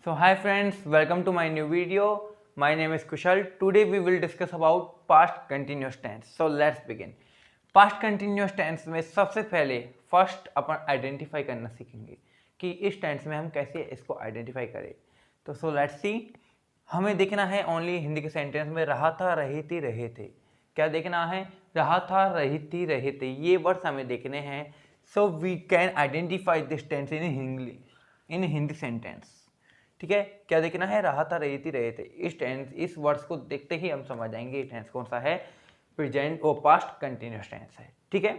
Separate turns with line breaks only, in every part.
So hi friends, welcome to my new video. My name is Kushal. Today we will discuss about past continuous tense. So let's begin. Past continuous tense में सबसे पहले first अपन identify करना सीखेंगे कि इस tense में हम कैसे इसको आइडेंटिफाई करें। तो सो लेट्स सी, हमें देखना है ओनली हिंदी के सेंटेंस में रहा था, रही थी, रहे थे। क्या देखना है? रहा था, रही थी, रहे थे, ये वर्ड्स हमें देखने हैं। So we can identify this tense in Hindi sentence. ठीक है, क्या देखना है? रहा था, रही थी, रहे थे। इस वर्ड्स को देखते ही हम समझ जाएंगे ये टेंस कौन सा है, प्रेजेंट और पास्ट कंटिन्यूअस टेंस है। ठीक है,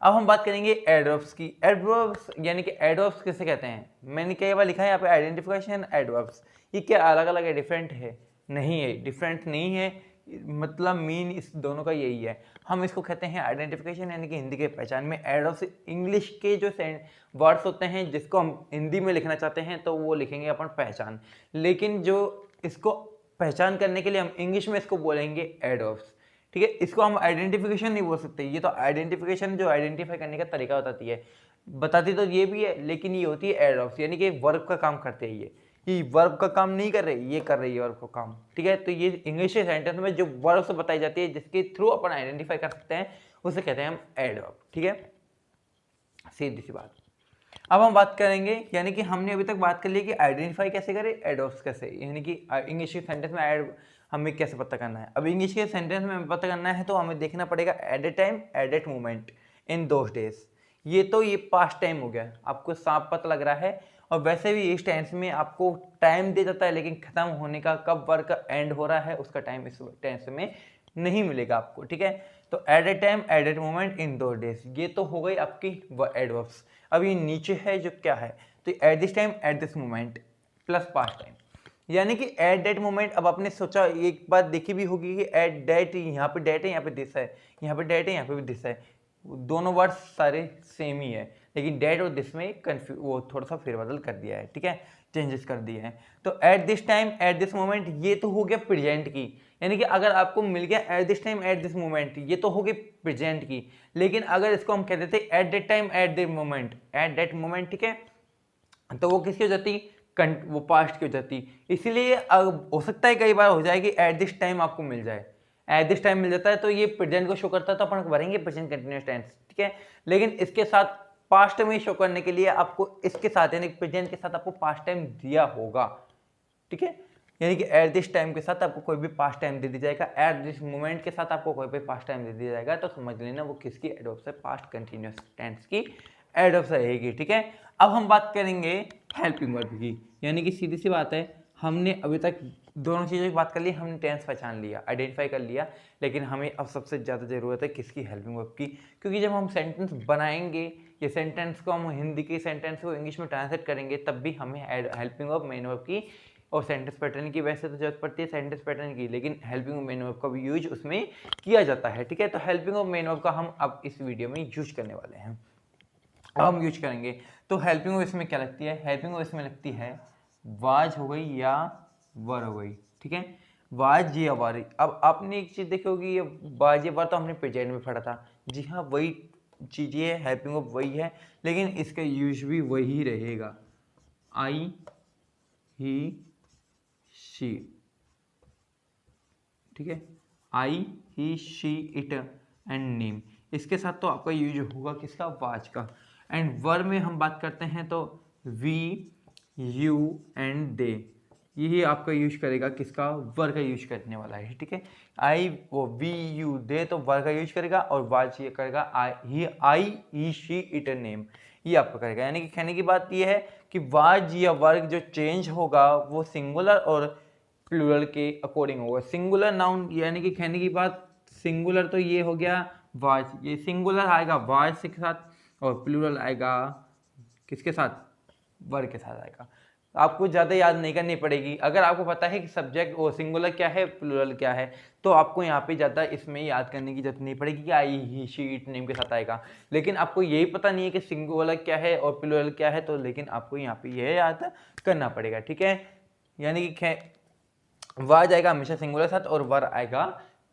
अब हम बात करेंगे एडवर्ब्स की। एडवर्ब्स यानी कि एडवर्ब्स किसे कहते हैं? मैंने कई बार लिखा है यहाँ पे आइडेंटिफिकेशन एडवर्ब्स। ये क्या अलग अलग है, डिफरेंट है? नहीं है, डिफरेंट नहीं है, मतलब मीन इस दोनों का यही है। हम इसको कहते हैं आइडेंटिफिकेशन, यानी कि हिंदी के पहचान में। एडवर्ब्स इंग्लिश के जो वर्ड्स होते हैं जिसको हम हिंदी में लिखना चाहते हैं तो वो लिखेंगे अपन पहचान, लेकिन जो इसको पहचान करने के लिए हम इंग्लिश में इसको बोलेंगे एडवर्ब्स। ठीक है, इसको हम आइडेंटिफिकेशन नहीं बोल सकते। ये तो आइडेंटिफिकेशन जो आइडेंटिफाई करने का तरीका बताती तो ये भी है, लेकिन ये होती है एडवर्ब्स, यानी कि वर्ब का काम करते हैं ये वर्ब का काम नहीं कर रही, ये कर रही है वर्ब का काम। ठीक है, तो ये इंग्लिश के सेंटेंस में जो वर्ब से बताई जाती है जिसके थ्रू अपन आइडेंटिफाई कर सकते हैं उसे कहते हैं हम एडवर्ब। ठीक है, सीधी सी बात। अब हम बात करेंगे, यानी कि हमने अभी तक बात कर ली कि आइडेंटिफाई कैसे करें, एडवर्ब्स कैसे, यानी कि इंग्लिश के सेंटेंस में ऐड हमें कैसे पता करना है। अब इंग्लिश के सेंटेंस में पता करना है तो हमें देखना पड़ेगा at a time, at at moment, in those days. ये पास्ट टाइम हो गया, आपको साफ पता लग रहा है। और वैसे भी इस टेंस में आपको टाइम दे जाता है, लेकिन खत्म होने का, कब वर्क एंड हो रहा है उसका टाइम इस टेंस में नहीं मिलेगा आपको। ठीक है, तो at a time, at at moment, इन दो डेज, ये तो हो गई आपकी एडवर्ब्स। अब ये नीचे है जो क्या है, तो at this time, at this moment plus past time, यानी कि एट डेट मोमेंट। अब आपने सोचा, एक बात देखी भी होगी कि एट डेट, यहाँ पे डेट है, यहाँ पे दिस है, यहाँ पे डेट है, यहाँ पे भी दिस है, दोनों वर्ड सारे सेम ही है, लेकिन डेट और दिस में वो थोड़ा सा फेरबदल कर दिया है। ठीक है, चेंजेस कर दिए हैं। तो at this time, at this moment, ये तो हो गया प्रेजेंट की, यानी कि अगर आपको मिल गया at this time, at this moment, ये तो हो गई प्रेजेंट की। लेकिन अगर इसको हम कहते थे at that time, at that moment, at that moment, ठीक है, तो वो किसकी हो जाती? वो पास्ट की हो जाती। इसीलिए हो सकता है कई बार हो जाए कि एट दिस टाइम आपको मिल जाए, एट दिस टाइम मिल जाता है तो ये प्रेजेंट को शो करता है, तो अपन भरेंगे प्रेजेंट कंटिन्यूअस टेंस। ठीक है, लेकिन इसके साथ पास्ट में शो करने के लिए आपको इसके साथ, यानी प्रेजेंट के साथ आपको पास्ट टाइम दिया होगा। ठीक है, यानी कि एट दिस टाइम के साथ आपको कोई भी पास्ट टाइम दे दिया जाएगा, एट दिस मोमेंट के साथ आपको कोई भी पास्ट टाइम दे दिया जाएगा, तो समझ लेना वो किसकी एडवर्ब्स है, पास्ट कंटिन्यूअस टेंस की एडवर्ब्स रहेगी। ठीक है, अब हम बात करेंगे हेल्पिंग वर्ब की, यानी कि सीधी सी बात है, हमने अभी तक दोनों चीज़ों की बात कर ली, हमने टेंस पहचान लिया, आइडेंटिफाई कर लिया, लेकिन हमें अब सबसे ज़्यादा ज़रूरत है किसकी? हेल्पिंग वर्ब की। क्योंकि जब हम सेंटेंस बनाएंगे, ये सेंटेंस को हम हिंदी के सेंटेंस को इंग्लिश में ट्रांसलेट करेंगे, तब भी हमें हेल्पिंग वर्ब, मेन वर्ब की और सेंटेंस पैटर्न की वैसे तो जरूरत पड़ती है सेंटेंस पैटर्न की, लेकिन हेल्पिंग वर्ब, मेन वर्ब का भी यूज उसमें किया जाता है। ठीक है, तो हेल्पिंग वर्ब, मेन वर्ब का हम अब इस वीडियो में यूज करने वाले हैं। अब हम यूज करेंगे तो हेल्पिंग वर्ब इसमें क्या लगती है? हेल्पिंग वर्ब इसमें लगती है वाज हो गई या वर हो गई। ठीक है, वाज या वर। अब आपने एक चीज देखी होगी, ये वाज या वर तो हमने प्रेजेंट में पढ़ा था। जी हाँ, वही चीजें है, हेल्पिंग वर्ब वही है, लेकिन इसका यूज भी वही रहेगा, आई, ही, शी। ठीक है, आई, ही, शी, इट एंड नेम, इसके साथ तो आपका यूज होगा किसका? वाज का। एंड वर में हम बात करते हैं तो वी, यू एंड दे, यही आपका यूज करेगा किसका? वर का यूज करने वाला है। ठीक है, आई, वो वी, यू, दे तो वर का यूज करेगा, और वाज ये करेगा आई, ही, शी, इट एंड नेम, ये आपका करेगा। यानी कि कहने की बात ये है कि वाज या वर्ग जो चेंज होगा वो सिंगुलर और प्लूरल के अकॉर्डिंग होगा। सिंगुलर नाउन, यानी कि कहने की बात, सिंगुलर तो ये हो गया वाज, ये सिंगुलर आएगा वाज के साथ, और प्लूरल आएगा किसके साथ? वर्ग के साथ आएगा। आपको ज़्यादा याद नहीं करनी पड़ेगी, अगर आपको पता है कि सब्जेक्ट वो सिंगुलर क्या है, प्लूरल क्या है, तो आपको यहाँ पे ज़्यादा इसमें याद करने की जरूरत नहीं पड़ेगी कि आई, ही, शी, इट, नेम के साथ आएगा। लेकिन आपको यही पता नहीं है कि सिंगुलर क्या है और प्लूरल क्या है, तो लेकिन आपको यहाँ पे यह याद करना पड़ेगा। ठीक है, यानी कि वाज आएगा हमेशा सिंगुलर के साथ और वर आएगा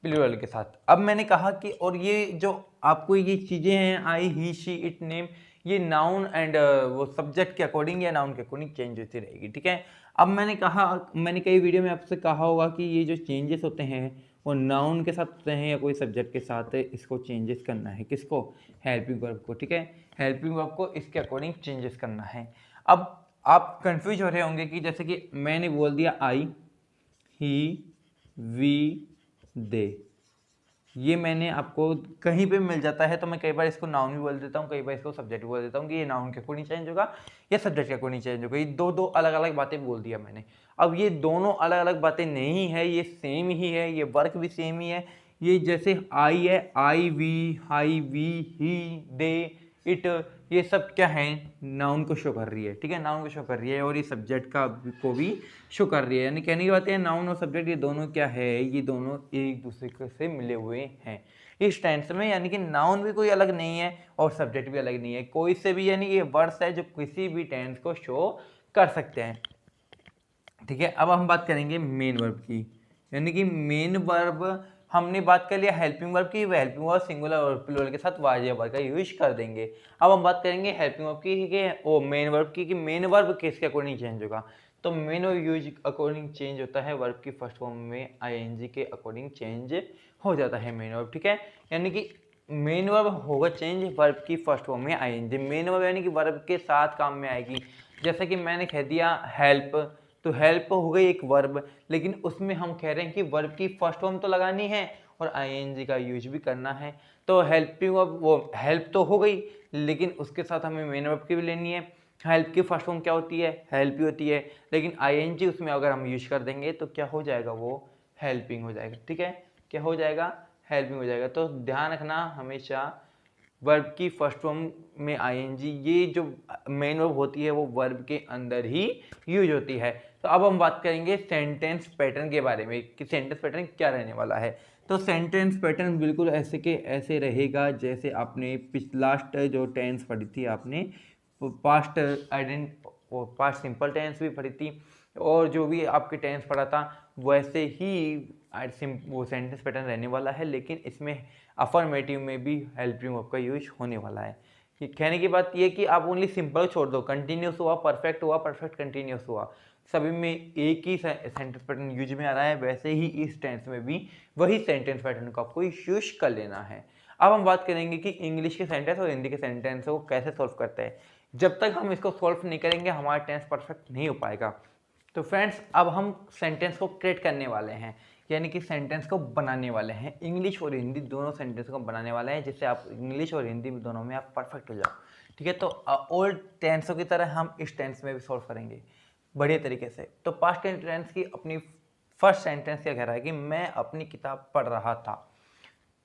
प्लूरल के साथ। अब मैंने कहा कि और ये जो आपको ये चीज़ें हैं, आई, ही, शी, इट, नेम, ये नाउन एंड वो सब्जेक्ट के अकॉर्डिंग या नाउन के अकॉर्डिंग चेंज होती रहेगी। ठीक है, अब मैंने कई वीडियो में आपसे कहा होगा कि ये जो चेंजेस होते हैं वो नाउन के साथ होते हैं या कोई सब्जेक्ट के साथ, इसको चेंजेस करना है। किसको? हेल्पिंग वर्ब को। ठीक है, हेल्पिंग वर्ब को इसके अकॉर्डिंग चेंजेस करना है। अब आप कंफ्यूज हो रहे होंगे कि जैसे कि मैंने बोल दिया आई, ही, वी, दे, ये मैंने आपको कहीं पे मिल जाता है, तो मैं कई बार इसको नाउन भी बोल देता हूँ, कई बार इसको सब्जेक्ट भी बोल देता हूँ कि ये नाउन के अकॉर्डिंग चेंज होगा या सब्जेक्ट के अकॉर्डिंग चेंज होगा। ये दो दो अलग अलग बातें बोल दिया मैंने। अब ये दोनों अलग अलग बातें नहीं है, ये सेम ही है, ये वर्क भी सेम ही है। ये जैसे आई है, आई वी, ही, दे, इट, ये सब क्या है? नाउन को शो कर रही है। ठीक है, नाउन को शो कर रही है और ये सब्जेक्ट का को भी शो कर रही है। यानी कहने की बात है, नाउन और सब्जेक्ट ये दोनों क्या है? ये दोनों एक दूसरे से मिले हुए हैं इस टेंस में। यानी कि नाउन भी कोई अलग नहीं है और सब्जेक्ट भी अलग नहीं है, कोई से भी, यानी ये वर्ड्स है जो किसी भी टेंस को शो कर सकते हैं। ठीक है, अब हम बात करेंगे मेन वर्ब की। यानी कि मेन वर्ब हमने बात कर लिया हेल्पिंग वर्ब की, वह हेल्पिंग वर्ब सिंगुलर और प्लूरल के साथ वाज या वर्ब का यूज कर देंगे। अब हम बात करेंगे हेल्पिंग वर्ब की कि मेन वर्ब की, कि मेन वर्ब किसके अकॉर्डिंग चेंज होगा। तो main verb use according change होता है वर्ब की फर्स्ट फॉर्म में आईएनजी के अकॉर्डिंग चेंज हो जाता है मेन वर्ब। ठीक है, यानी कि मेन वर्ब होगा चेंज वर्ब की फर्स्ट फॉर्म में आईएनजी। मेन वर्ब यानी कि वर्ब के साथ काम में आएगी। जैसे कि मैंने कह दिया हेल्प, तो हेल्प हो गई एक वर्ब, लेकिन उसमें हम कह रहे हैं कि वर्ब की फर्स्ट फॉर्म तो लगानी है और आईएनजी का यूज भी करना है। तो हेल्पिंग वर्ब, वो हेल्प तो हो गई, लेकिन उसके साथ हमें मेन वर्ब की भी लेनी है। हेल्प की फर्स्ट फॉर्म क्या होती है? हेल्प ही होती है, लेकिन आईएनजी उसमें अगर हम यूज कर देंगे तो क्या हो जाएगा? वो हेल्पिंग हो जाएगा। ठीक है, क्या हो जाएगा? हेल्पिंग हो जाएगा। तो ध्यान रखना हमेशा वर्ब की फर्स्ट फॉर्म में आईएनजी, ये जो मेन वर्ब होती है वो वर्ब के अंदर ही यूज होती है। तो अब हम बात करेंगे सेंटेंस पैटर्न के बारे में कि सेंटेंस पैटर्न क्या रहने वाला है। तो सेंटेंस पैटर्न बिल्कुल ऐसे के ऐसे रहेगा जैसे आपने लास्ट जो टेंस पढ़ी थी आपने, पास्ट पास्ट सिंपल टेंस भी पढ़ी थी, और जो भी आपके टेंस पढ़ा था वैसे ही वो सेंटेंस पैटर्न रहने वाला है। लेकिन इसमें अफर्मेटिव में भी हेल्पिंग वर्ब का यूज होने वाला है। कि कहने की बात ये कि आप ओनली सिंपल छोड़ दो, कंटिन्यूस हुआ, परफेक्ट कंटिन्यूस हुआ, सभी में एक ही सेंटेंस पैटर्न यूज में आ रहा है, वैसे ही इस टेंस में भी वही सेंटेंस पैटर्न को आपको यूज कर लेना है। अब हम बात करेंगे कि इंग्लिश के सेंटेंस और हिंदी के सेंटेंस को कैसे सॉल्व करते हैं। जब तक हम इसको सॉल्व नहीं करेंगे हमारा टेंस परफेक्ट नहीं हो पाएगा। तो फ्रेंड्स, अब हम सेंटेंस को क्रिएट करने वाले हैं, यानी कि सेंटेंस को बनाने वाले हैं। इंग्लिश और हिंदी दोनों सेंटेंस को बनाने वाले हैं, जिससे आप इंग्लिश और हिंदी दोनों में आप परफेक्ट हो जाओ। ठीक है, तो ओल्ड टेंसों की तरह हम इस टेंस में भी सॉल्व करेंगे बढ़िया तरीके से। तो पास्ट टेंस की अपनी फर्स्ट सेंटेंस क्या कह रहा है कि मैं अपनी किताब पढ़ रहा था।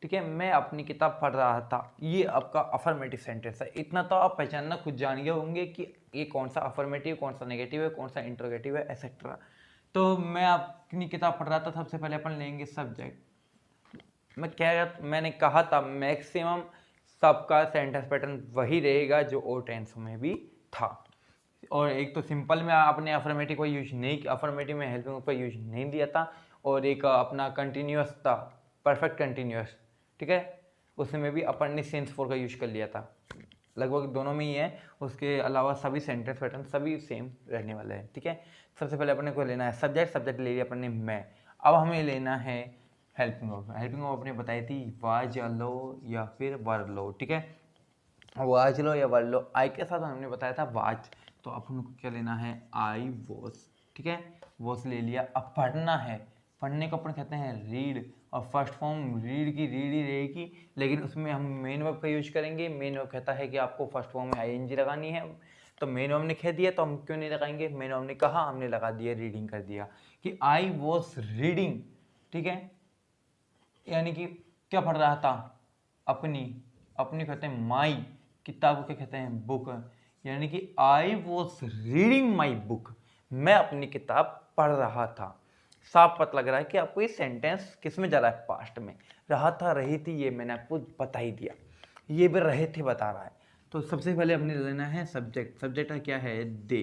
ठीक है, मैं अपनी किताब पढ़ रहा था, ये आपका अफर्मेटिव सेंटेंस है। इतना तो आप पहचानना खुद जान गए होंगे कि ये कौन सा अफर्मेटिव, कौन सा नेगेटिव है, कौन सा इंट्रोगेटिव है, एक्सेट्रा। तो मैं अपनी किताब पढ़ रहा था, सबसे पहले अपन लेंगे सब्जेक्ट। मैंने कहा था मैक्सिमम सबका सेंटेंस पैटर्न वही रहेगा जो और टेंस में भी था। और एक तो सिंपल में आपने अफर्मेटिव को यूज नहीं, अफर्मेटिव में हेल्पिंग का यूज नहीं दिया था, और एक अपना कंटिन्यूस था, परफेक्ट कंटिन्यूस। ठीक है, उसमें भी अपन ने सेंस फोर का यूज कर लिया था। लगभग दोनों में ही है, उसके अलावा सभी सेंटेंस पैटर्न सभी सेम रहने वाले हैं। ठीक है, सबसे पहले अपने को लेना है सब्जेक्ट ले लिया अपन ने मैं। अब हमें लेना है हेल्पिंग वर्ब। हेल्पिंग वर्ब अपने बताई थी वाज लो या फिर वर लो। ठीक है, वाज लो या वर लो। आई के साथ हमने बताया था वाज, तो अपन को क्या लेना है? I was. ठीक है, वॉज ले लिया। अब पढ़ना है, पढ़ने को अपन कहते हैं रीड, और फर्स्ट फॉर्म रीड की रीड ही रहेगी, लेकिन उसमें हम मेन वर्ब का यूज करेंगे। मेन वर्ब कहता है कि आपको फर्स्ट फॉर्म में आईएनजी लगानी है, तो मेन वर्ब ने कह दिया तो हम क्यों नहीं लगाएंगे? मेन वर्ब ने कहा, हमने लगा दिया, रीडिंग कर दिया कि आई वॉज रीडिंग। ठीक है, यानी कि क्या पढ़ रहा था? अपनी, अपनी कहते हैं माई, किताब को क्या कहते हैं? बुक। यानी कि I was reading my book, मैं अपनी किताब पढ़ रहा था। साफ पता लग रहा है कि आपको ये सेंटेंस किस में जा रहा है? पास्ट में। रहा था, रही थी, ये मैंने आपको बता ही दिया, ये भी रहे थे बता रहा है। तो सबसे पहले अपने लेना है सब्जेक्ट। सब्जेक्ट क्या है? दे।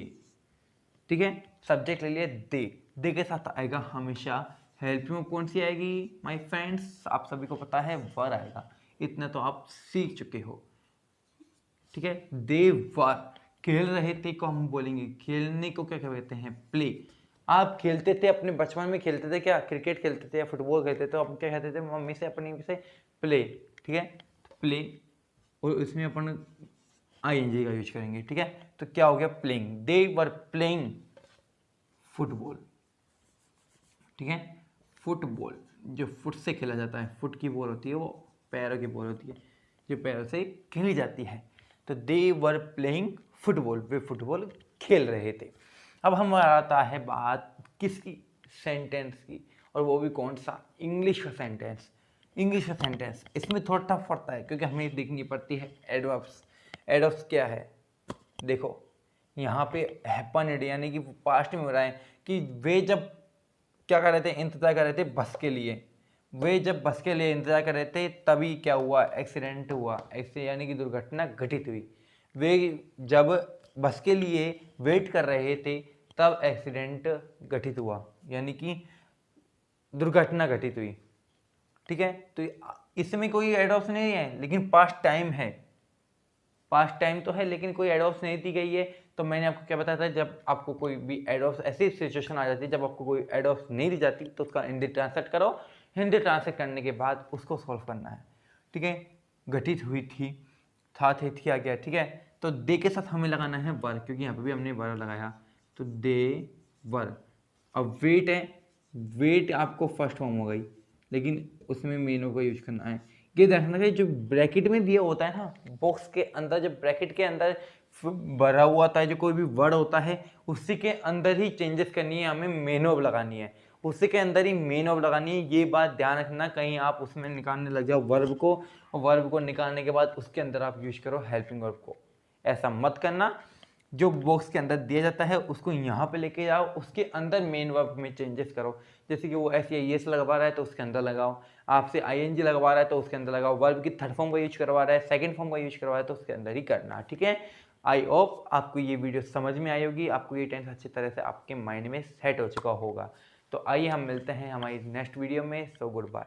ठीक है, सब्जेक्ट ले लिए दे। दे के साथ आएगा हमेशा हेल्पिंग कौन सी आएगी माय फ्रेंड्स? आप सभी को पता है वर आएगा, इतना तो आप सीख चुके हो। ठीक है, दे वर खेल रहे थे को हम बोलेंगे, खेलने को क्या कहते हैं? प्ले। आप खेलते थे अपने बचपन में, खेलते थे क्या, क्रिकेट खेलते थे या फुटबॉल खेलते थे, तो आप क्या कहते थे मम्मी से, अपनी से प्ले, ठीक है, प्ले, और इसमें अपन ING का यूज करेंगे, ठीक है। तो क्या हो गया, playing, they were playing football, ठीक है। फुटबॉल जो फुट से खेला जाता है, फुट की बॉल होती है, वो पैरों की बॉल होती है जो पैरों से खेली जाती है। तो दे वर प्लेइंग फुटबॉल, वे फुटबॉल खेल रहे थे। अब हमारा आता है बात किसकी, सेंटेंस की, और वो भी कौन सा, इंग्लिश का सेंटेंस। इंग्लिश का सेंटेंस इसमें थोड़ा टफ पड़ता है क्योंकि हमें देखनी पड़ती है एडवर्ब्स। एडवर्ब्स क्या है, देखो यहाँ पे हैपन्ड यानी कि पास्ट में हो रहा है कि वे जब क्या कर रहे थे, इंतजार कर रहे थे बस के लिए, वे जब बस के लिए इंतजार कर रहे थे तभी क्या हुआ, एक्सीडेंट हुआ, एक्सीडेंट यानी कि दुर्घटना घटित हुई। वे जब बस के लिए वेट कर रहे थे तब एक्सीडेंट घटित हुआ, यानी कि दुर्घटना घटित हुई, ठीक है। तो इसमें कोई एडवर्ब्स नहीं है लेकिन पास्ट टाइम है, पास्ट टाइम तो है लेकिन कोई एडवर्ब्स नहीं दी गई है। तो मैंने आपको क्या बताया था, जब आपको कोई भी एडवर्ब्स, ऐसी सिचुएशन आ जाती है जब आपको कोई एडवर्ब्स नहीं दी जाती तो उसका हिंदी ट्रांसलेट करो, हिंदी ट्रांसलेट करने के बाद उसको सॉल्व करना है, ठीक है। घटित हुई थी, था थे थी आ गया, ठीक है। तो दे के साथ हमें लगाना है वर, क्योंकि यहाँ पे भी हमने वर लगाया, तो दे वर। अब वेट है, वेट आपको फर्स्ट फॉर्म हो गई लेकिन उसमें मेनू का यूज करना है। ये देखना है जो ब्रैकेट में दिया होता है ना, बॉक्स के अंदर, जब ब्रैकेट के अंदर भरा हुआ होता है जो कोई भी वर्ड होता है उसी के अंदर ही चेंजेस करनी है, हमें मेन ऑफ लगानी है, उसी के अंदर ही मेन ऑफ लगानी है। ये बात ध्यान रखना, कहीं आप उसमें निकालने लग जाओ वर्ब को, और वर्ब को निकालने के बाद उसके अंदर आप यूज करो हेल्पिंग वर्ब को, ऐसा मत करना। जो बॉक्स के अंदर दिया जाता है उसको यहाँ पे लेके जाओ, उसके अंदर मेन वर्ब में चेंजेस करो। जैसे कि वो SES लगवा रहा है तो उसके अंदर लगाओ, आपसे ING लगवा रहा है तो उसके अंदर लगाओ, वर्ब की थर्ड फॉर्म का यूज करवा रहा है, सेकंड फॉर्म का यूज करवा रहा है तो उसके अंदर ही करना, ठीक है। आई होप आपको ये वीडियो समझ में आई होगी, आपको ये टेंस अच्छी तरह से आपके माइंड में सेट हो चुका होगा। तो आइए हम मिलते हैं हमारी नेक्स्ट वीडियो में। So good bye.